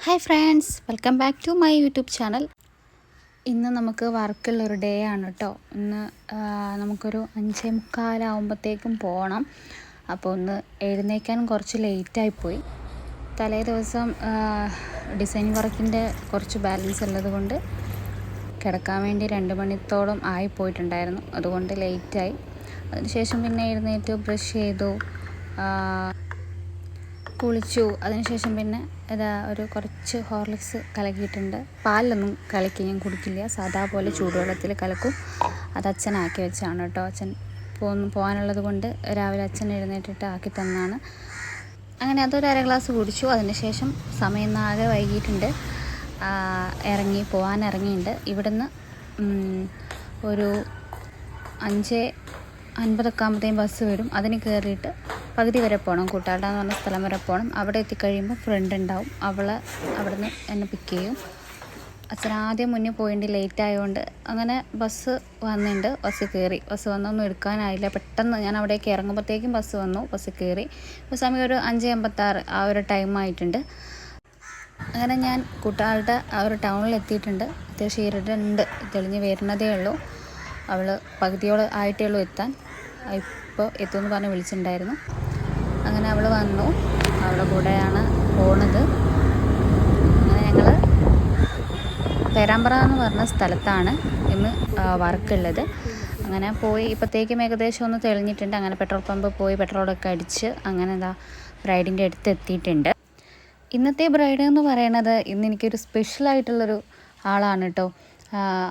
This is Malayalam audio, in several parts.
Hi friends, welcome back to my YouTube channel. ഇന്ന് നമുക്ക് വർക്കുള്ളൊരു ഡേ ആണ് കേട്ടോ. ഇന്ന് നമുക്കൊരു 5:45 പോകണം. അപ്പോൾ ഒന്ന് എഴുന്നേക്കാൻ കുറച്ച് ലേറ്റായിപ്പോയി. തലേ ദിവസം ഡിസൈൻ വർക്കിൻ്റെ കുറച്ച് ബാലൻസ് ഉള്ളത് കൊണ്ട് കിടക്കാൻ വേണ്ടി 2 മണിത്തോളം ആയിപ്പോയിട്ടുണ്ടായിരുന്നു. അതുകൊണ്ട് ലേറ്റായി. അതിനുശേഷം പിന്നെ എഴുന്നേറ്റ് ബ്രഷ് ചെയ്തു, കുളിച്ചു. അതിനുശേഷം പിന്നെ ഒരു കുറച്ച് ഹോർലിക്സ് കലക്കിയിട്ടുണ്ട്. പാലിലൊന്നും കലക്കി ഞാൻ കുടിക്കില്ല, സാധാ പോലെ ചൂടുവെള്ളത്തിൽ കലക്കും. അത് അച്ഛനാക്കി വെച്ചാണ് കേട്ടോ. അച്ഛൻ പോകാനുള്ളത് കൊണ്ട് രാവിലെ അച്ഛൻ എഴുന്നേറ്റിട്ട് ആക്കി തന്നാണ്. അങ്ങനെ അതൊരു 1/2 ഗ്ലാസ് കുടിച്ചു. അതിനുശേഷം സമയം ആകെ വൈകിയിട്ടുണ്ട്. പോകാൻ ഇറങ്ങിയിട്ടുണ്ട്. ഇവിടുന്ന് ഒരു 5:50 ബസ് വരും. അതിന് കയറിയിട്ട് പകുതി വരെ പോകണം. കൂട്ടാട എന്ന് പറഞ്ഞ സ്ഥലം വരെ പോകണം. അവിടെ എത്തിക്കഴിയുമ്പോൾ ഫ്രണ്ട് ഉണ്ടാവും, അവിടെ നിന്ന് എന്നെ പിക്ക് ചെയ്യും. അച്ഛൻ ആദ്യം മുന്നേ പോയിട്ട് ലേറ്റ് ആയതുകൊണ്ട് അങ്ങനെ ബസ് വന്നിട്ടുണ്ട്. ബസ് കയറി. ബസ് വന്നൊന്നും എടുക്കാനായില്ല. പെട്ടെന്ന് ഞാൻ അവിടേക്ക് ഇറങ്ങുമ്പോഴത്തേക്കും ബസ് വന്നു. ബസ് കയറി. ഇപ്പോൾ സമയം ഒരു 5:56 ആ ഒരു ടൈം ആയിട്ടുണ്ട്. അങ്ങനെ ഞാൻ കൂട്ടാളുടെ ആ ഒരു ടൗണിൽ എത്തിയിട്ടുണ്ട്. അത്യാവശ്യം ഇരുട്ടുണ്ട്, തെളിഞ്ഞ് വരുന്നതേ ഉള്ളൂ. അവൾ പകുതിയോളം ആയിട്ടേ ഉള്ളൂ എത്താൻ. ഇപ്പോൾ എത്തുമെന്ന് പറഞ്ഞ് വിളിച്ചിട്ടുണ്ടായിരുന്നു. അങ്ങനെ അവൾ വന്നു. അവളുടെ കൂടെയാണ് പോണത്. അങ്ങനെ ഞങ്ങൾ പേരാമ്പ്ര എന്ന് പറഞ്ഞ സ്ഥലത്താണ് ഇന്ന് വർക്കുള്ളത്. അങ്ങനെ പോയി ഇപ്പോഴത്തേക്കും ഏകദേശം ഒന്ന് തെളിഞ്ഞിട്ടുണ്ട്. അങ്ങനെ പെട്രോൾ പമ്പ് പോയി പെട്രോളൊക്കെ അടിച്ച് അങ്ങനെ ബ്രൈഡിൻ്റെ അടുത്ത് എത്തിയിട്ടുണ്ട്. ഇന്നത്തെ ബ്രൈഡ് എന്ന് പറയുന്നത് ഇന്ന് എനിക്കൊരു സ്പെഷ്യലായിട്ടുള്ളൊരു ആളാണ് കേട്ടോ.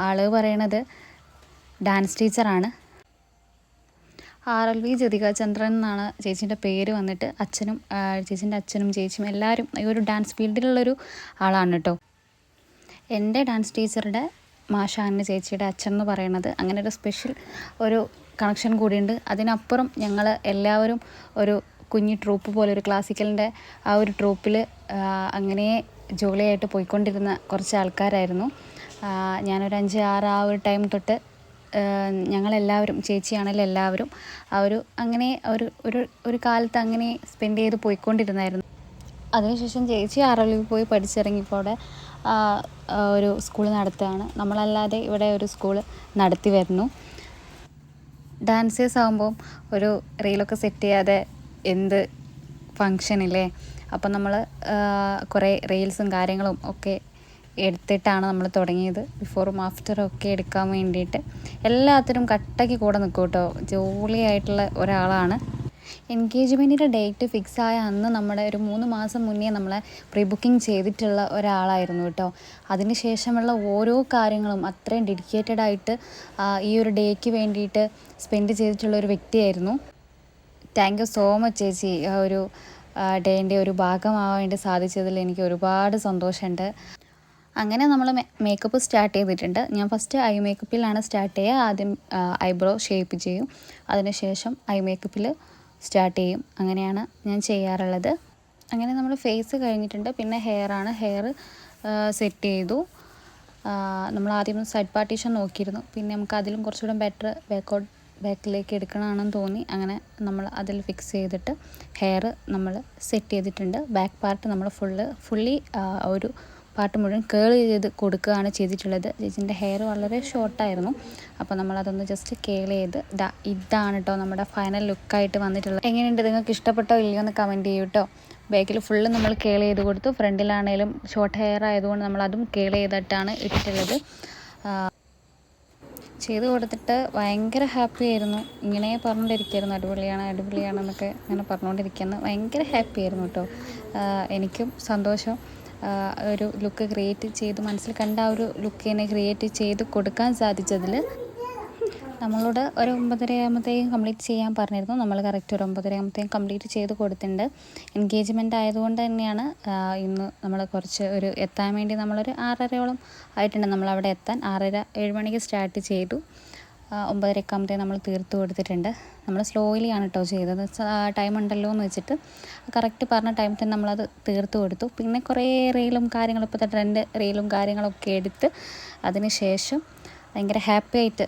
ആൾ പറയണത് ഡാൻസ് ടീച്ചറാണ്. RLV ജ്യോതിക ചന്ദ്രൻ എന്നാണ് ചേച്ചീൻ്റെ പേര് വന്നിട്ട്. ചേച്ചീൻ്റെ അച്ഛനും ചേച്ചിയും എല്ലാവരും ഈ ഒരു ഡാൻസ് ഫീൽഡിലുള്ളൊരു ആളാണ് കേട്ടോ. എൻ്റെ ഡാൻസ് ടീച്ചറുടെ മാഷാണ് ചേച്ചിയുടെ അച്ഛൻ എന്ന് പറയുന്നത്. അങ്ങനെ ഒരു സ്പെഷ്യൽ ഒരു കണക്ഷൻ കൂടിയുണ്ട്. അതിനപ്പുറം ഞങ്ങൾ എല്ലാവരും ഒരു കുഞ്ഞു ട്രൂപ്പ് പോലെ, ഒരു ക്ലാസിക്കലിൻ്റെ ആ ഒരു ട്രൂപ്പിൽ അങ്ങനെ ജോലിയായിട്ട് പോയിക്കൊണ്ടിരുന്ന കുറച്ച് ആൾക്കാരായിരുന്നു. ഞാനൊരു 5-6 ആ ഒരു ടൈം തൊട്ട് ഞങ്ങളെല്ലാവരും, ചേച്ചിയാണെങ്കിലും എല്ലാവരും അങ്ങനെ ഒരു കാലത്ത് അങ്ങനെ സ്പെൻഡ് ചെയ്ത് പോയിക്കൊണ്ടിരുന്നായിരുന്നു. അതിനുശേഷം ചേച്ചി RLV പോയി പഠിച്ചിറങ്ങിയപ്പോൾ അവിടെ ഒരു സ്കൂൾ നടത്തുകയാണ്. നമ്മളല്ലാതെ ഇവിടെ ഒരു സ്കൂൾ നടത്തി വരുന്നു. ഡാൻസേഴ്സ് ആകുമ്പം ഒരു റീലൊക്കെ സെറ്റ് ചെയ്യാതെ എന്ത് ഫങ്ഷനില്ലേ. അപ്പം നമ്മൾ കുറേ റീൽസും കാര്യങ്ങളും ഒക്കെ എടുത്തിട്ടാണ് നമ്മൾ തുടങ്ങിയത്. ബിഫോറും ആഫ്റ്ററും ഒക്കെ എടുക്കാൻ വേണ്ടിയിട്ട് എല്ലാത്തിനും കട്ടയ്ക്ക് കൂടെ നിൽക്കും കേട്ടോ. ജോളിയായിട്ടുള്ള ഒരാളാണ്. എൻഗേജ്മെൻറ്റിൻ്റെ ഡേറ്റ് ഫിക്സ് ആയ അന്ന് നമ്മുടെ ഒരു 3 മാസം മുന്നേ നമ്മളെ പ്രീ ബുക്കിംഗ് ചെയ്തിട്ടുള്ള ഒരാളായിരുന്നു കേട്ടോ. അതിന് ശേഷമുള്ള ഓരോ കാര്യങ്ങളും അത്രയും ഡെഡിക്കേറ്റഡ് ആയിട്ട് ഈ ഒരു ഡേക്ക് വേണ്ടിയിട്ട് സ്പെൻഡ് ചെയ്തിട്ടുള്ള ഒരു വ്യക്തിയായിരുന്നു. താങ്ക് യു സോ മച്ച് ചേച്ചി. ആ ഒരു ഡേൻ്റെ ഒരു ഭാഗമാവാൻ വേണ്ടി സാധിച്ചതിൽ എനിക്ക് ഒരുപാട് സന്തോഷമുണ്ട്. അങ്ങനെ നമ്മൾ മേക്കപ്പ് സ്റ്റാർട്ട് ചെയ്തിട്ടുണ്ട്. ഞാൻ ഫസ്റ്റ് ഐ മേക്കപ്പിലാണ് സ്റ്റാർട്ട് ചെയ്യുക. ആദ്യം ഐബ്രോ ഷേപ്പ് ചെയ്യും, അതിനുശേഷം ഐ മേക്കപ്പിൽ സ്റ്റാർട്ട് ചെയ്യും. അങ്ങനെയാണ് ഞാൻ ചെയ്യാറുള്ളത്. അങ്ങനെ നമ്മൾ ഫേസ് കഴിഞ്ഞിട്ടുണ്ട്. പിന്നെ ഹെയർ സെറ്റ് ചെയ്തു. നമ്മൾ ആദ്യം സൈഡ് പാർട്ടീഷൻ നോക്കിയിരുന്നു. പിന്നെ നമുക്ക് അതിലും കുറച്ചുകൂടെ ബെറ്റർ ബാക്കിലേക്ക് എടുക്കണമെന്ന് തോന്നി. അങ്ങനെ നമ്മൾ അതിൽ ഫിക്സ് ചെയ്തിട്ട് ഹെയർ നമ്മൾ സെറ്റ് ചെയ്തിട്ടുണ്ട്. ബാക്ക് പാർട്ട് നമ്മൾ ഫുള്ളി ഒരു പാർട്ട് മുഴുവൻ കേൾ ചെയ്ത് കൊടുക്കുകയാണ് ചെയ്തിട്ടുള്ളത്. ചേച്ചിൻ്റെ ഹെയർ വളരെ ഷോർട്ടായിരുന്നു. അപ്പോൾ നമ്മളതൊന്ന് ജസ്റ്റ് കേൾ ചെയ്ത് ഇതാണ് കേട്ടോ നമ്മുടെ ഫൈനൽ ലുക്കായിട്ട് വന്നിട്ടുള്ളത്. എങ്ങനെയുണ്ട്, നിങ്ങൾക്ക് ഇഷ്ടപ്പെട്ടോ ഇല്ലയോ എന്ന് കമൻറ്റ് ചെയ്യൂ കേട്ടോ. ബാക്കിൽ ഫുള്ള് നമ്മൾ കേൾ ചെയ്ത് കൊടുത്തു. ഫ്രണ്ടിലാണേലും ഷോർട്ട് ഹെയർ ആയതുകൊണ്ട് നമ്മളതും കേൾ ചെയ്തിട്ടാണ് ഇട്ടിട്ടുള്ളത്. ചെയ്ത് കൊടുത്തിട്ട് ഭയങ്കര ഹാപ്പി ആയിരുന്നു. ഇങ്ങനെ പറഞ്ഞുകൊണ്ടിരിക്കുകയായിരുന്നു അടിപൊളിയാണെന്നൊക്കെ അങ്ങനെ പറഞ്ഞുകൊണ്ടിരിക്കുകയാണ്. ഭയങ്കര ഹാപ്പി ആയിരുന്നു കേട്ടോ. എനിക്കും സന്തോഷം. ഒരു ലുക്ക് ക്രിയേറ്റ് ചെയ്ത് മനസ്സിൽ കണ്ട ആ ഒരു ലുക്കിനെ ക്രിയേറ്റ് ചെയ്ത് കൊടുക്കാൻ സാധിച്ചതിൽ. നമ്മളോട് ഒരു 9:30 കംപ്ലീറ്റ് ചെയ്യാൻ പറഞ്ഞിരുന്നു. നമ്മൾ കറക്റ്റ് ഒരു 9:30 കംപ്ലീറ്റ് ചെയ്ത് കൊടുത്തിട്ടുണ്ട്. എൻഗേജ്മെൻ്റ് ആയതുകൊണ്ട് തന്നെയാണ് ഇന്ന് നമ്മൾ കുറച്ച് എത്താൻ വേണ്ടി നമ്മളൊരു 6:30 ആയിട്ടുണ്ട് നമ്മളവിടെ എത്താൻ. 6:30-7 മണിക്ക് സ്റ്റാർട്ട് ചെയ്തു. 9:30 നമ്മൾ തീർത്ത് കൊടുത്തിട്ടുണ്ട്. നമ്മൾ സ്ലോയിലാണ് കേട്ടോ ചെയ്തത്. ടൈം ഉണ്ടല്ലോ എന്ന് വെച്ചിട്ട് കറക്റ്റ് പറഞ്ഞ ടൈം തന്നെ നമ്മളത് തീർത്ത് കൊടുത്തു. പിന്നെ കുറേ റീലും കാര്യങ്ങളും, ഇപ്പോഴത്തെ ട്രെൻഡ് റീലും കാര്യങ്ങളൊക്കെ എടുത്ത് അതിന് ശേഷം ഭയങ്കര ഹാപ്പി ആയിട്ട്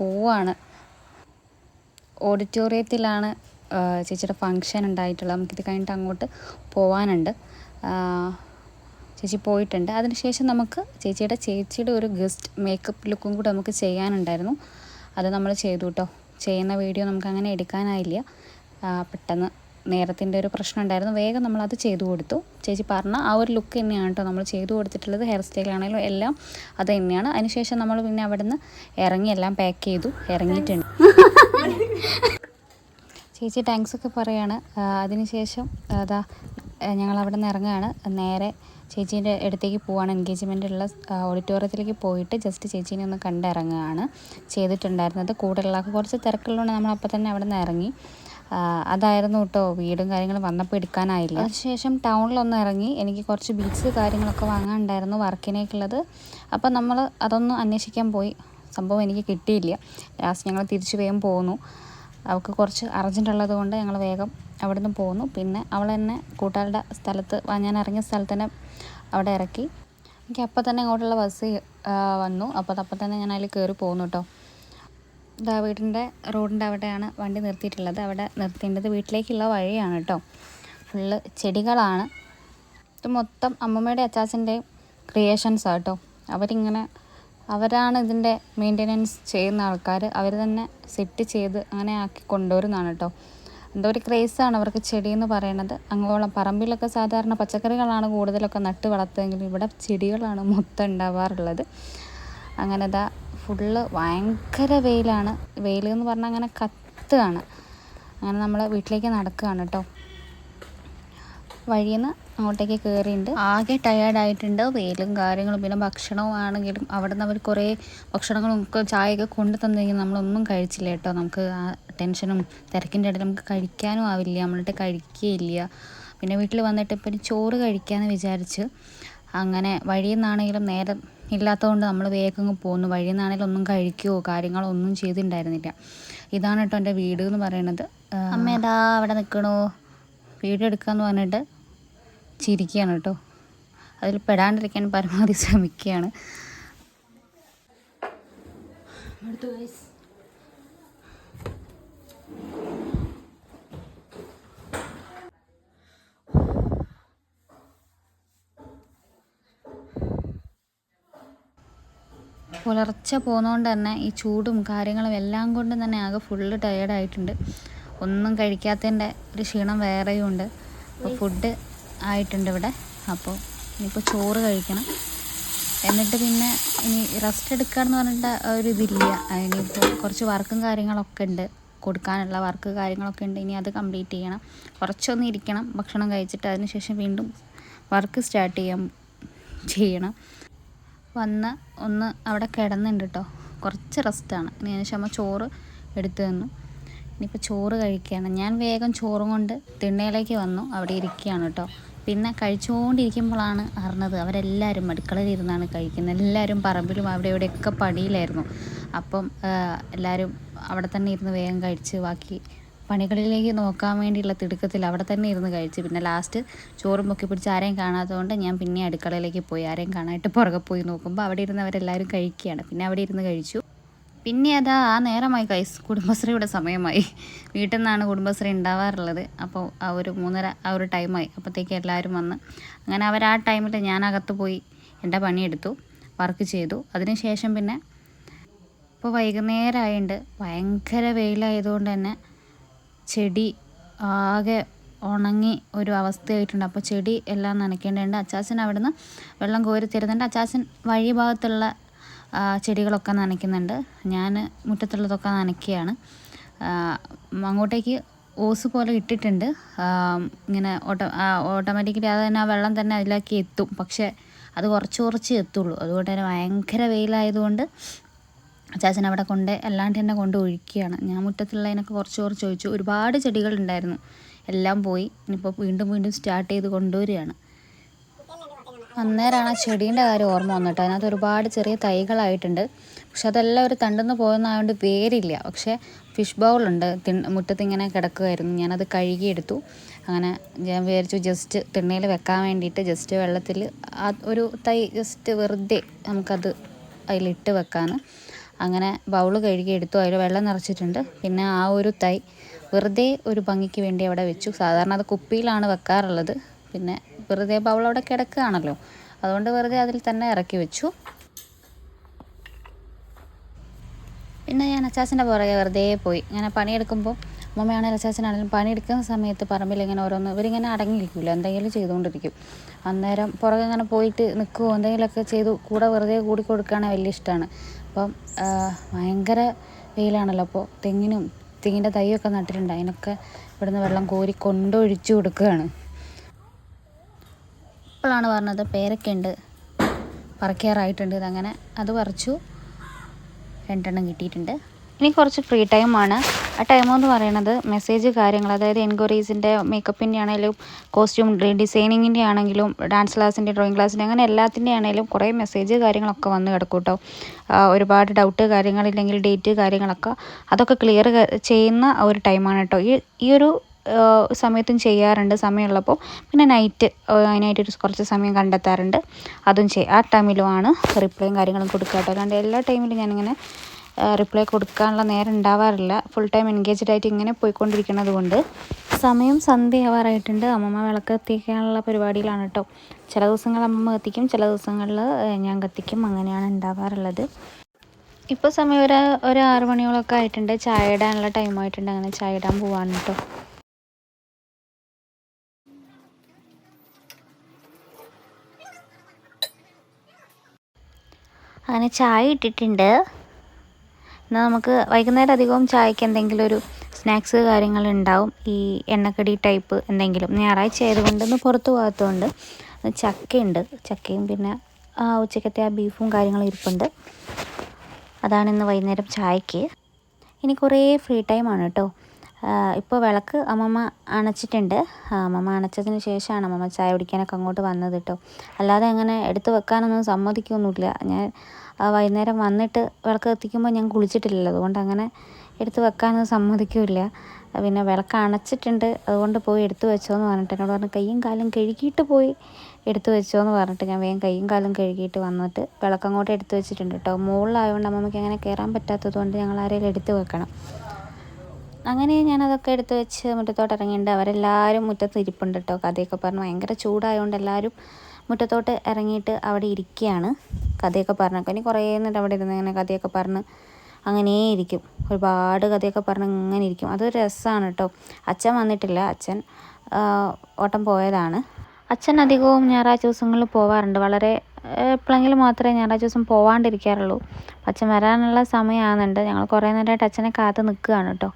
പോവാണ്. ഓഡിറ്റോറിയത്തിലാണ് ചേച്ചിയുടെ ഫങ്ഷൻ ഉണ്ടായിട്ടുള്ളത്. നമുക്കിത് കഴിഞ്ഞിട്ട് അങ്ങോട്ട് പോവാനുണ്ട്. ചേച്ചി പോയിട്ടുണ്ട്. അതിനുശേഷം നമുക്ക് ചേച്ചിയുടെ ഒരു ഗസ്റ്റ് മേക്കപ്പ് ലുക്കും കൂടെ നമുക്ക് ചെയ്യാനുണ്ടായിരുന്നു. അത് നമ്മൾ ചെയ്തു കേട്ടോ. ചെയ്യുന്ന വീഡിയോ നമുക്ക് അങ്ങനെ എടുക്കാനായില്ല. പെട്ടെന്ന് നേരത്തിൻ്റെ ഒരു പ്രശ്നം ഉണ്ടായിരുന്നു. വേഗം നമ്മളത് ചെയ്തു കൊടുത്തു. ചേച്ചി പറഞ്ഞ ആ ഒരു ലുക്ക് തന്നെയാണ് കേട്ടോ നമ്മൾ ചെയ്തു കൊടുത്തിട്ടുള്ളത്. ഹെയർ സ്റ്റൈലാണെങ്കിലും എല്ലാം അത് തന്നെയാണ്. അതിനുശേഷം നമ്മൾ പിന്നെ അവിടെ നിന്ന് ഇറങ്ങി എല്ലാം പാക്ക് ചെയ്തു ഇറങ്ങിയിട്ടുണ്ട്. ചേച്ചി താങ്ക്സൊക്കെ പറയാണ്. അതിനുശേഷം അതാ ഞങ്ങൾ അവിടെ നിന്ന് ഇറങ്ങുകയാണ്. നേരെ ചേച്ചീൻ്റെ അടുത്തേക്ക് പോവാണ്. എൻഗേജ്മെൻറ്റുള്ള ഓഡിറ്റോറിയത്തിലേക്ക് പോയിട്ട് ജസ്റ്റ് ചേച്ചീനെ ഒന്ന് കണ്ടിറങ്ങുകയാണ് ചെയ്തിട്ടുണ്ടായിരുന്നത്. കൂടുതലുള്ള കുറച്ച് തിരക്കുള്ളതുകൊണ്ട് നമ്മളപ്പോൾ തന്നെ അവിടെ നിന്ന് ഇറങ്ങി. അതായിരുന്നു കേട്ടോ വീടും കാര്യങ്ങളും വന്നപ്പോൾ എടുക്കാനായില്ല. അതിനുശേഷം ടൗണിലൊന്ന് ഇറങ്ങി എനിക്ക് കുറച്ച് ബീഡ്സ് കാര്യങ്ങളൊക്കെ വാങ്ങാനുണ്ടായിരുന്നു വർക്കിനേക്കുള്ളത്. അപ്പോൾ നമ്മൾ അതൊന്ന് അന്വേഷിക്കാൻ പോയി. സംഭവം എനിക്ക് കിട്ടിയില്ല. ലാസ്റ്റ് ഞങ്ങൾ തിരിച്ചു വേഗം പോന്നു. അവൾക്ക് കുറച്ച് അർജൻറ്റ് ഉള്ളത് കൊണ്ട് ഞങ്ങൾ വേഗം അവിടെ നിന്ന് പോന്നു. പിന്നെ അവൾ തന്നെ കൂട്ടുകാരുടെ സ്ഥലത്ത് ഞാൻ ഇറങ്ങിയ സ്ഥലത്ത് തന്നെ അവിടെ ഇറക്കി. എനിക്ക് അപ്പം തന്നെ അങ്ങോട്ടുള്ള ബസ് വന്നു. അപ്പം തന്നെ ഞാൻ അതിൽ കയറി പോന്നു കേട്ടോ. ഇതാ വീടിൻ്റെ റോഡിൻ്റെ അവിടെയാണ് വണ്ടി നിർത്തിയിട്ടുള്ളത്. അവിടെ നിർത്തേണ്ടത് വീട്ടിലേക്കുള്ള വഴിയാണ് കേട്ടോ. ഫുള്ള് ചെടികളാണ്. ഇത് മൊത്തം അമ്മമ്മയുടെ അച്ചാച്ചൻ്റെയും ക്രിയേഷൻസാണ് കേട്ടോ. അവരാണ് ഇതിൻ്റെ മെയിൻ്റെനൻസ് ചെയ്യുന്ന ആൾക്കാർ. അവർ തന്നെ സെറ്റ് ചെയ്ത് അങ്ങനെ ആക്കി കൊണ്ടുവരുന്നതാണ് കേട്ടോ. എന്തോ ഒരു ക്രേസാണ് അവർക്ക് ചെടി എന്ന് പറയുന്നത്. അങ്ങോളം പറമ്പിലൊക്കെ സാധാരണ പച്ചക്കറികളാണ് കൂടുതലൊക്കെ നട്ട് വളർത്തുമെങ്കിലും ഇവിടെ ചെടികളാണ് മൊത്തം ഉണ്ടാവാറുള്ളത്. അങ്ങനെ ഇതാ ഫുള്ള് ഭയങ്കര വെയിലാണ്. വെയിൽ എന്ന് പറഞ്ഞാൽ അങ്ങനെ കത്തുകയാണ്. അങ്ങനെ നമ്മൾ വീട്ടിലേക്ക് നടക്കുകയാണ് കേട്ടോ. വഴിയിൽ നിന്ന് അങ്ങോട്ടേക്ക് കയറിയിട്ടുണ്ട്. ആകെ ടയേർഡായിട്ടുണ്ട്. വെയിലും കാര്യങ്ങളും പിന്നെ ഭക്ഷണവും ആണെങ്കിലും അവിടെ നിന്ന് അവർ കുറേ ഭക്ഷണങ്ങളും ഒക്കെ ചായയൊക്കെ കൊണ്ടു തന്നിരിക്കുന്നത് നമ്മളൊന്നും കഴിച്ചില്ല കേട്ടോ. നമുക്ക് ആ ടെൻഷനും തിരക്കിൻ്റെ ഇടയിൽ നമുക്ക് കഴിക്കാനും ആവില്ല. നമ്മളിട്ട് കഴിക്കുകയില്ല. പിന്നെ വീട്ടിൽ വന്നിട്ട് ഇപ്പം ചോറ് കഴിക്കാമെന്ന് വിചാരിച്ച് അങ്ങനെ വഴിയിൽ നിന്നാണെങ്കിലും നേരം ഇല്ലാത്തതുകൊണ്ട് നമ്മൾ വേഗം പോന്നു. വഴിയിൽ നിന്നാണെങ്കിലും ഒന്നും കഴിക്കുകയോ കാര്യങ്ങളോ ഒന്നും ചെയ്തിട്ടുണ്ടായിരുന്നില്ല. ഇതാണ് കേട്ടോ എൻ്റെ വീട് എന്ന് പറയുന്നത്. അമ്മ ഏതാ അവിടെ നിൽക്കണോ വീഡിയോ എടുക്കാമെന്ന് പറഞ്ഞിട്ട് ചിരിക്കുകയാണ് കേട്ടോ. അതിൽ പെടാണ്ടിരിക്കാൻ പരമാവധി ശ്രമിക്കുകയാണ്. പുലർച്ചെ പോകുന്നതുകൊണ്ട് തന്നെ ഈ ചൂടും കാര്യങ്ങളും എല്ലാം കൊണ്ടും തന്നെ ആകെ ഫുള്ള് ടയേർഡായിട്ടുണ്ട്. ഒന്നും കഴിക്കാത്തതിൻ്റെ ഒരു ക്ഷീണം വേറെയും ഉണ്ട്. അപ്പോൾ ഫുഡ് ആയിട്ടുണ്ട് ഇവിടെ. അപ്പോൾ ഇനിയിപ്പോൾ ചോറ് കഴിക്കണം. എന്നിട്ട് പിന്നെ ഇനി റെസ്റ്റ് എടുക്കുകയെന്ന് പറഞ്ഞിട്ട് ഒരു ഇതില്ല. ഇനിയിപ്പോൾ കുറച്ച് വർക്കും കാര്യങ്ങളൊക്കെ ഉണ്ട്, കൊടുക്കാനുള്ള വർക്ക് കാര്യങ്ങളൊക്കെ ഉണ്ട്. ഇനി അത് കംപ്ലീറ്റ് ചെയ്യണം. കുറച്ചൊന്ന് ഇരിക്കണം ഭക്ഷണം കഴിച്ചിട്ട്. അതിനുശേഷം വീണ്ടും വർക്ക് സ്റ്റാർട്ട് ചെയ്യണം. വന്ന് ഒന്ന് അവിടെ കിടന്നുണ്ട് കേട്ടോ. കുറച്ച് റെസ്റ്റാണ്. അതിന് ശേഷം ചോറ് എടുത്തു തന്നു. ഇനിയിപ്പോൾ ചോറ് കഴിക്കുകയാണ്. ഞാൻ വേഗം ചോറും കൊണ്ട് തിണ്ണയിലേക്ക് വന്നു. അവിടെ ഇരിക്കുകയാണ് കേട്ടോ. പിന്നെ കഴിച്ചുകൊണ്ടിരിക്കുമ്പോഴാണ് അറിഞ്ഞത് അവരെല്ലാവരും അടുക്കളയിൽ ഇരുന്നാണ് കഴിക്കുന്നത്. എല്ലാവരും പറമ്പിലും അവിടെ ഇവിടെയൊക്കെ പണിയിലായിരുന്നു. അപ്പം എല്ലാവരും അവിടെ തന്നെ ഇരുന്ന് വേഗം കഴിച്ച് ബാക്കി പണികളിലേക്ക് നോക്കാൻ വേണ്ടിയുള്ള തിടുക്കത്തിൽ അവിടെ തന്നെ ഇരുന്ന് കഴിച്ച്. പിന്നെ ലാസ്റ്റ് ചോറും പൊക്കി പിടിച്ച് ആരെയും കാണാത്തതുകൊണ്ട് ഞാൻ പിന്നെ അടുക്കളയിലേക്ക് പോയി. ആരെയും കാണാനായിട്ട് പുറകെ പോയി നോക്കുമ്പോൾ അവിടെ ഇരുന്നവരെല്ലാവരും കഴിക്കുകയാണ്. പിന്നെ അവിടെ ഇരുന്ന് കഴിച്ചു. പിന്നെ അതാ ആ നേരമായി കൈസ്, കുടുംബശ്രീയുടെ സമയമായി. വീട്ടിൽ നിന്നാണ് കുടുംബശ്രീ ഉണ്ടാവാറുള്ളത്. അപ്പോൾ ആ ഒരു 3:30 ആ ഒരു ടൈമായി. അപ്പോഴത്തേക്ക് എല്ലാവരും വന്ന് അങ്ങനെ അവർ ആ ടൈമിൽ ഞാൻ അകത്ത് പോയി എൻ്റെ പണിയെടുത്തു, വർക്ക് ചെയ്തു. അതിനുശേഷം പിന്നെ ഇപ്പോൾ വൈകുന്നേരമായിട്ടുണ്ട്. ഭയങ്കര വെയിലായതുകൊണ്ട് തന്നെ ചെടി ആകെ ഉണങ്ങി ഒരു അവസ്ഥയായിട്ടുണ്ട്. അപ്പോൾ ചെടി എല്ലാം നനയ്ക്കേണ്ടതുണ്ട്. അച്ചാച്ചൻ അവിടെ നിന്ന് വെള്ളം കോരി തരുന്നുണ്ട്. അച്ചാച്ചൻ വഴി ഭാഗത്തുള്ള ചെടികളൊക്കെ നനയ്ക്കുന്നുണ്ട്. ഞാൻ മുറ്റത്തുള്ളതൊക്കെ നനയ്ക്കുകയാണ്. അങ്ങോട്ടേക്ക് ഓസ് പോലെ ഇട്ടിട്ടുണ്ട്. ഇങ്ങനെ ഓട്ടോമാറ്റിക്കലി അത് തന്നെ ആ വെള്ളം തന്നെ അതിലേക്ക് എത്തും. പക്ഷേ അത് കുറച്ച് എത്തുള്ളൂ. അതുകൊണ്ട് തന്നെ ഭയങ്കര വെയിലായതുകൊണ്ട് അച്ചാച്ചൻ അവിടെ കൊണ്ട് അല്ലാണ്ട് തന്നെ കൊണ്ട് ഒഴിക്കുകയാണ്. ഞാൻ മുറ്റത്തുള്ളതിനൊക്കെ കുറച്ച് ഒഴിച്ചു. ഒരുപാട് ചെടികളുണ്ടായിരുന്നു, എല്ലാം പോയി. ഇനിയിപ്പോൾ വീണ്ടും സ്റ്റാർട്ട് ചെയ്ത് കൊണ്ടുവരികയാണ്. അന്നേരമാണ് ആ ചെടീൻ്റെ കാര്യം ഓർമ്മ വന്നിട്ട്. അതിനകത്ത് ഒരുപാട് ചെറിയ തൈകളായിട്ടുണ്ട്. പക്ഷെ അതെല്ലാം ഒരു തണ്ടെന്ന് പോയെന്നായതുകൊണ്ട് വേരില്ല. പക്ഷേ ഫിഷ് ബൗളുണ്ട് മുറ്റത്ത് ഇങ്ങനെ കിടക്കുമായിരുന്നു. ഞാനത് കഴുകിയെടുത്തു. അങ്ങനെ ഞാൻ വിചാരിച്ചു ജസ്റ്റ് തിണ്ണയിൽ വെക്കാൻ വേണ്ടിയിട്ട് ജസ്റ്റ് വെള്ളത്തിൽ ഒരു തൈ ജസ്റ്റ് വെറുതെ നമുക്കത് അതിലിട്ട് വെക്കാമെന്ന്. അങ്ങനെ ബൗള് കഴുകിയെടുത്തു. അതിൽ വെള്ളം നിറച്ചിട്ടുണ്ട്. പിന്നെ ആ ഒരു തൈ വെറുതെ ഒരു ഭംഗിക്ക് വേണ്ടി അവിടെ വെച്ചു. സാധാരണ അത് കുപ്പിയിലാണ് വെക്കാറുള്ളത്. പിന്നെ വെറുതെ ബൗൾ അവിടെ കിടക്കുകയാണല്ലോ, അതുകൊണ്ട് വെറുതെ അതിൽ തന്നെ ഇറക്കി വെച്ചു. പിന്നെ ഞാൻ അച്ചാച്ചൻ്റെ പുറകെ വെറുതെ പോയി. ഇങ്ങനെ പണിയെടുക്കുമ്പോൾ അമ്മമ്മയാണെങ്കിലും അച്ചാച്ചനാണെങ്കിലും പണിയെടുക്കുന്ന സമയത്ത് പറമ്പിൽ ഇങ്ങനെ ഓരോന്ന് ഇവരിങ്ങനെ അടങ്ങിയിരിക്കില്ല, എന്തെങ്കിലും ചെയ്തുകൊണ്ടിരിക്കും. അന്നേരം പുറകെ ഇങ്ങനെ പോയിട്ട് നിൽക്കുമോ എന്തെങ്കിലുമൊക്കെ ചെയ്തു കൂടെ വെറുതെ കൂടി കൊടുക്കുകയാണെങ്കിൽ വലിയ ഇഷ്ടമാണ്. അപ്പം ഭയങ്കര വെയിലാണല്ലോ, അപ്പോൾ തെങ്ങിൻ്റെ തൈയൊക്കെ നട്ടിട്ടുണ്ട്, അതിനൊക്കെ ഇവിടുന്ന് വെള്ളം കോരി കൊണ്ടൊഴിച്ചു കൊടുക്കുകയാണ്. ഇപ്പോഴാണ് പറഞ്ഞത് പേരയ്ക്കുണ്ട്, പറിക്കാറായിട്ടുണ്ട്. ഇതങ്ങനെ അത് പറിച്ചു, 2 എണ്ണം കിട്ടിയിട്ടുണ്ട്. ഇനി കുറച്ച് ഫ്രീ ടൈമാണ്. ആ ടൈമെന്ന് പറയുന്നത് മെസ്സേജ് കാര്യങ്ങൾ, അതായത് എൻക്വയറീസിൻ്റെ, മേക്കപ്പിൻ്റെ ആണെങ്കിലും കോസ്റ്റ്യൂം ഡിസൈനിങ്ങിൻ്റെ ആണെങ്കിലും ഡാൻസ് ക്ലാസ്സിൻ്റെ, ഡ്രോയിങ് ക്ലാസ്സിൻ്റെ, അങ്ങനെ എല്ലാത്തിൻ്റെ ആണെങ്കിലും കുറേ മെസ്സേജ് കാര്യങ്ങളൊക്കെ വന്ന് കിടക്കും കേട്ടോ. ഒരുപാട് ഡൗട്ട് കാര്യങ്ങളില്ലെങ്കിൽ ഡേറ്റ് കാര്യങ്ങളൊക്കെ അതൊക്കെ ക്ലിയർ ചെയ്യുന്ന ഒരു ടൈമാണ് കേട്ടോ. ഈ ഒരു സമയത്തും ചെയ്യാറുണ്ട് സമയമുള്ളപ്പോൾ. പിന്നെ അതിനായിട്ടൊരു കുറച്ച് സമയം കണ്ടെത്താറുണ്ട്, അതും ആ ടൈമിലുമാണ് റിപ്ലൈയും കാര്യങ്ങളും കൊടുക്കുക കേട്ടോ. അല്ലാണ്ട് എല്ലാ ടൈമിലും ഞാനിങ്ങനെ റിപ്ലൈ കൊടുക്കാനുള്ള നേരം ഉണ്ടാവാറില്ല. ഫുൾ ടൈം എൻഗേജ്ഡ് ആയിട്ട് ഇങ്ങനെ പോയിക്കൊണ്ടിരിക്കുന്നത് കൊണ്ട്. സമയം സന്ധ്യയാവാറായിട്ടുണ്ട്. അമ്മമ്മ വിളക്ക് കത്തിക്കാനുള്ള പരിപാടിയിലാണ് കേട്ടോ. ചില ദിവസങ്ങൾ അമ്മമ്മ കത്തിക്കും, ചില ദിവസങ്ങളിൽ ഞാൻ കത്തിക്കും, അങ്ങനെയാണ് ഉണ്ടാവാറുള്ളത്. ഇപ്പോൾ സമയം ഒരു 6 മണിയോളമൊക്കെ ആയിട്ടുണ്ട്. ചായ ഇടാനുള്ള ടൈമായിട്ടുണ്ട്. അങ്ങനെ ചായ ഇടാൻ പോവാണ് കേട്ടോ. അങ്ങനെ ചായ ഇട്ടിട്ടുണ്ട്. എന്നാൽ നമുക്ക് വൈകുന്നേരം അധികവും ചായക്ക് എന്തെങ്കിലും ഒരു സ്നാക്സ് കാര്യങ്ങളുണ്ടാവും, ഈ എണ്ണക്കടി ടൈപ്പ് എന്തെങ്കിലും. ഞായറാഴ്ച ആയതുകൊണ്ട് ഇന്ന് പുറത്ത് പോകാത്തതുകൊണ്ട് ചക്കയുണ്ട്, ചക്കയും പിന്നെ ഉച്ചക്കത്തെ ആ ബീഫും കാര്യങ്ങളും ഇരിപ്പുണ്ട്. അതാണ് ഇന്ന് വൈകുന്നേരം ചായക്ക്. ഇനി കുറേ ഫ്രീ ടൈമാണ് കേട്ടോ. ഇപ്പോൾ വിളക്ക് അമ്മമ്മ അണച്ചിട്ടുണ്ട്. അമ്മമ്മ അണച്ചതിന് ശേഷമാണ് അമ്മമ്മ ചായ കുടിക്കാനൊക്കെ അങ്ങോട്ട് വന്നത് കേട്ടോ. അല്ലാതെ അങ്ങനെ എടുത്ത് വെക്കാനൊന്നും സമ്മതിക്കൊന്നുമില്ല. ഞാൻ വൈകുന്നേരം വന്നിട്ട് വിളക്ക് കത്തിക്കുമ്പോൾ ഞാൻ കുളിച്ചിട്ടില്ലല്ലോ, അതുകൊണ്ട് അങ്ങനെ എടുത്ത് വെക്കാനൊന്നും സമ്മതിക്കില്ല. പിന്നെ വിളക്ക് അണച്ചിട്ടുണ്ട്, അതുകൊണ്ട് പോയി എടുത്ത് വെച്ചോന്ന് പറഞ്ഞിട്ട് എന്നോട് പറഞ്ഞു കയ്യും കാലും കഴുകിയിട്ട് പോയി എടുത്ത് വെച്ചോന്ന് പറഞ്ഞിട്ട് ഞാൻ വേഗം കയ്യും കാലും കഴുകിയിട്ട് വന്നിട്ട് വിളക്കങ്ങോട്ട് എടുത്ത് വെച്ചിട്ടുണ്ട് കേട്ടോ. മുകളിലായതുകൊണ്ട് അമ്മമ്മയ്ക്ക് അങ്ങനെ കയറാൻ പറ്റാത്തത് കൊണ്ട് ഞങ്ങൾ ആരെങ്കിലും എടുത്ത് വെക്കണം. അങ്ങനെ ഞാനതൊക്കെ എടുത്ത് വെച്ച് മുറ്റത്തോട്ട് ഇറങ്ങിയിട്ടുണ്ട്. അവരെല്ലാവരും മുറ്റത്ത് ഇരിപ്പുണ്ട് കേട്ടോ. കഥയൊക്കെ പറഞ്ഞ് ഭയങ്കര ചൂടായതുകൊണ്ട് എല്ലാവരും മുറ്റത്തോട്ട് ഇറങ്ങിയിട്ട് അവിടെ ഇരിക്കുകയാണ്, കഥയൊക്കെ പറഞ്ഞൊക്കെ. ഇനി കുറേ നേരം അവിടെ ഇരുന്ന് ഇങ്ങനെ കഥയൊക്കെ പറഞ്ഞ് അങ്ങനെ ഇരിക്കും. ഒരുപാട് കഥയൊക്കെ പറഞ്ഞ് ഇങ്ങനെ ഇരിക്കും. അതൊരു രസമാണ് കേട്ടോ. അച്ഛൻ വന്നിട്ടില്ല, അച്ഛൻ ഓട്ടം പോയതാണ്. അച്ഛൻ അധികവും ഞായറാഴ്ച ദിവസങ്ങളിൽ പോവാറുണ്ട്. വളരെ എപ്പോഴെങ്കിലും മാത്രമേ ഞായറാഴ്ച ദിവസം പോവാണ്ടിരിക്കാറുള്ളൂ. അച്ഛൻ വരാനുള്ള സമയമാകുന്നുണ്ട്. ഞങ്ങൾ കുറേ നേരമായിട്ട് അച്ഛനെ കാത്ത് നിൽക്കുകയാണ് കേട്ടോ.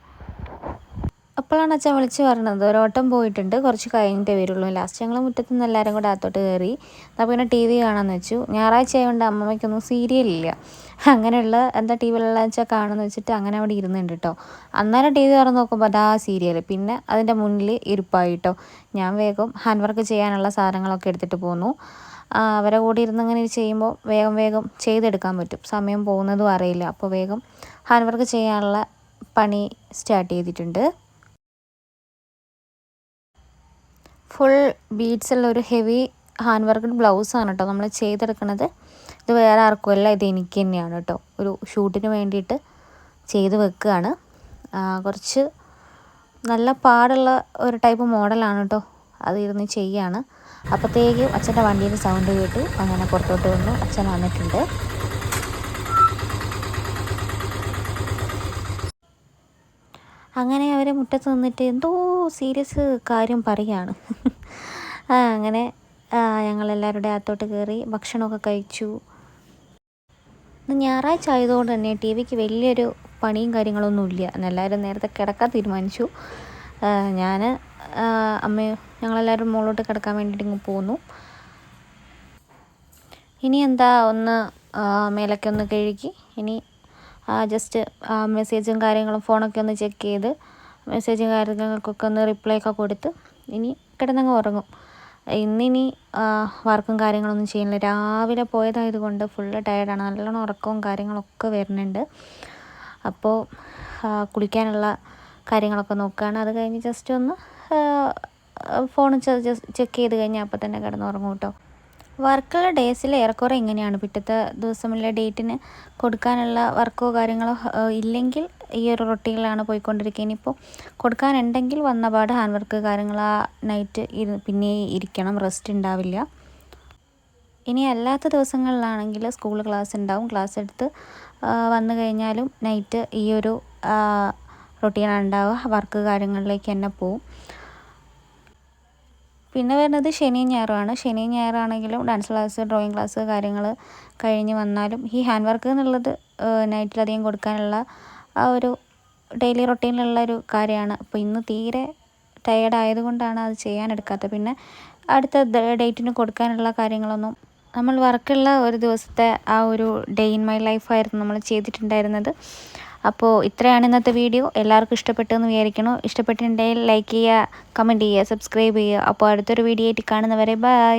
അപ്പോഴാണ് അച്ഛൻ വിളിച്ച് പറഞ്ഞത് ഒരോട്ടം പോയിട്ടുണ്ട്, കുറച്ച് കഴിഞ്ഞിട്ടേ വരുള്ളൂ. ലാസ്റ്റ് ഞങ്ങൾ മുറ്റത്ത് നിന്ന് എല്ലാവരും കൂടെ അകത്തോട്ട് കയറി. അപ്പോൾ പിന്നെ ടി വി കാണാമെന്ന് വെച്ചു. ഞായറാഴ്ച ആയതുകൊണ്ട് അമ്മമ്മയ്ക്കൊന്നും സീരിയലില്ല, അങ്ങനെയുള്ള എന്താ ടി വിയിലുള്ള വെച്ചാൽ കാണുമെന്ന് വെച്ചിട്ട് അങ്ങനെ അവിടെ ഇരുന്നുണ്ട് കേട്ടോ. അന്നേരം ടി വി തുറന്ന് നോക്കുമ്പോൾ അതാ സീരിയൽ, പിന്നെ അതിൻ്റെ മുന്നിൽ ഇരിപ്പായി കേട്ടോ. ഞാൻ വേഗം ഹാൻഡ് വർക്ക് ചെയ്യാനുള്ള സാധനങ്ങളൊക്കെ എടുത്തിട്ട് പോന്നു. അവരെ കൂടി ഇരുന്ന് ഇങ്ങനെ ചെയ്യുമ്പോൾ വേഗം ചെയ്തെടുക്കാൻ പറ്റും, സമയം പോകുന്നതും അറിയില്ല. അപ്പോൾ വേഗം ഹാൻഡ് വർക്ക് ചെയ്യാനുള്ള പണി സ്റ്റാർട്ട് ചെയ്തിട്ടുണ്ട്. ഫുൾ ബീഡ്സുള്ള ഒരു ഹെവി ഹാൻഡ് വർക്ക്ഡ് ബ്ലൗസാണ് കേട്ടോ നമ്മൾ ചെയ്തെടുക്കുന്നത്. ഇത് വേറെ ആർക്കുമല്ല, ഇത് എനിക്ക് തന്നെയാണ് കേട്ടോ. ഒരു ഷൂട്ടിന് വേണ്ടിയിട്ട് ചെയ്ത് വെക്കുകയാണ്. കുറച്ച് നല്ല പാടുള്ള ഒരു ടൈപ്പ് മോഡലാണ് കേട്ടോ. അത് ഇരുന്ന് ചെയ്യാണ്. അപ്പോഴത്തേക്കും അച്ഛൻ്റെ വണ്ടിയിൽ സൗണ്ട് കേട്ടു. അങ്ങനെ പുറത്തോട്ട് വന്നു. അച്ഛൻ വന്നിട്ടുണ്ട്. അങ്ങനെ അവർ മുറ്റത്ത് നിന്നിട്ട് എന്തോ സീരിയസ് കാര്യം പറയുകയാണ്. അങ്ങനെ ഞങ്ങളെല്ലാവരുടെ അകത്തോട്ട് കയറി ഭക്ഷണമൊക്കെ കഴിച്ചു. ഞായറാഴ്ച ആയതുകൊണ്ട് തന്നെ ടി വിക്ക് വലിയൊരു പണിയും കാര്യങ്ങളൊന്നുമില്ല. എല്ലാവരും നേരത്തെ കിടക്കാൻ തീരുമാനിച്ചു. ഞാൻ അമ്മയും ഞങ്ങളെല്ലാവരും മുകളിലോട്ട് കിടക്കാൻ വേണ്ടിയിട്ട് ഇങ്ങ് പോന്നു. ഇനി എന്താ ഒന്ന് മേലൊക്കെ ഒന്ന് കഴുകി ഇനി ജസ്റ്റ് മെസ്സേജും കാര്യങ്ങളും ഫോണൊക്കെ ഒന്ന് ചെക്ക് ചെയ്ത് മെസ്സേജും കാര്യങ്ങൾക്കൊക്കെ ഒന്ന് റിപ്ലൈ ഒക്കെ കൊടുത്ത് ഇനി കിടന്നങ്ങ് ഉറങ്ങും. ഇന്നിനി വർക്കും കാര്യങ്ങളൊന്നും ചെയ്യുന്നില്ല. രാവിലെ പോയതായതുകൊണ്ട് ഫുള്ള് ടയർഡാണ്, നല്ലോണം ഉറക്കവും കാര്യങ്ങളൊക്കെ വരുന്നുണ്ട്. അപ്പോൾ കുളിക്കാനുള്ള കാര്യങ്ങളൊക്കെ നോക്കുകയാണ്. അത് കഴിഞ്ഞ് ജസ്റ്റ് ഒന്ന് ഫോൺ ചെക്ക് ചെയ്ത് കഴിഞ്ഞാൽ അപ്പോൾ തന്നെ കിടന്നുറങ്ങും കേട്ടോ. വർക്കുള്ള ഡേയ്സിൽ ഏറെക്കുറെ ഇങ്ങനെയാണ്. പിറ്റത്തെ ദിവസമുള്ള ഡേറ്റിന് കൊടുക്കാനുള്ള വർക്കോ കാര്യങ്ങളോ ഇല്ലെങ്കിൽ ഈ ഒരു റൊട്ടീനിലാണ് പോയിക്കൊണ്ടിരിക്കുക. ഇനിയിപ്പോൾ കൊടുക്കാനുണ്ടെങ്കിൽ വന്നപാട് ഹാൻഡ് വർക്ക് കാര്യങ്ങൾ ആ നൈറ്റ് പിന്നെ ഇരിക്കണം, റെസ്റ്റ് ഉണ്ടാവില്ല. ഇനി അല്ലാത്ത ദിവസങ്ങളിലാണെങ്കിൽ സ്കൂൾ ക്ലാസ് ഉണ്ടാവും. ക്ലാസ് എടുത്ത് വന്നു കഴിഞ്ഞാലും നൈറ്റ് ഈ ഒരു റൊട്ടീനാണ് ഉണ്ടാവുക. വർക്ക് കാര്യങ്ങളിലേക്ക് തന്നെ പോവും. പിന്നെ വരുന്നത് ശനിയും ഞായറുമാണ്. ശനിയും ഞായറാണെങ്കിലും ഡാൻസ് ക്ലാസ്, ഡ്രോയിങ് ക്ലാസ് കാര്യങ്ങൾ കഴിഞ്ഞ് വന്നാലും ഈ ഹാൻഡ് വർക്ക് എന്നുള്ളത് നൈറ്റിലധികം കൊടുക്കാനുള്ള ആ ഒരു ഡെയിലി റൊട്ടീനിലുള്ള ഒരു കാര്യമാണ്. അപ്പോൾ ഇന്ന് തീരെ ടയേർഡ് ആയതുകൊണ്ടാണ് അത് ചെയ്യാനെടുക്കാത്തത്. പിന്നെ അടുത്ത ഡേറ്റിന് കൊടുക്കാനുള്ള കാര്യങ്ങളൊന്നും നമ്മൾ വർക്കുള്ള ഒരു ദിവസത്തെ ആ ഒരു ഡേ ഇൻ മൈ ലൈഫായിരുന്നു നമ്മൾ ചെയ്തിട്ടുണ്ടായിരുന്നത്. അപ്പോൾ ഇത്രയാണ് ഇന്നത്തെ വീഡിയോ. എല്ലാവർക്കും ഇഷ്ടപ്പെട്ടെന്ന് വിചാരിക്കണം. ഇഷ്ടപ്പെട്ടിട്ടുണ്ടെങ്കിൽ ലൈക്ക് ചെയ്യുക, കമൻറ്റ് ചെയ്യുക, സബ്സ്ക്രൈബ് ചെയ്യുക. അപ്പോൾ അടുത്തൊരു വീഡിയോ ആയിട്ട് കാണുന്നവരെ ബൈ.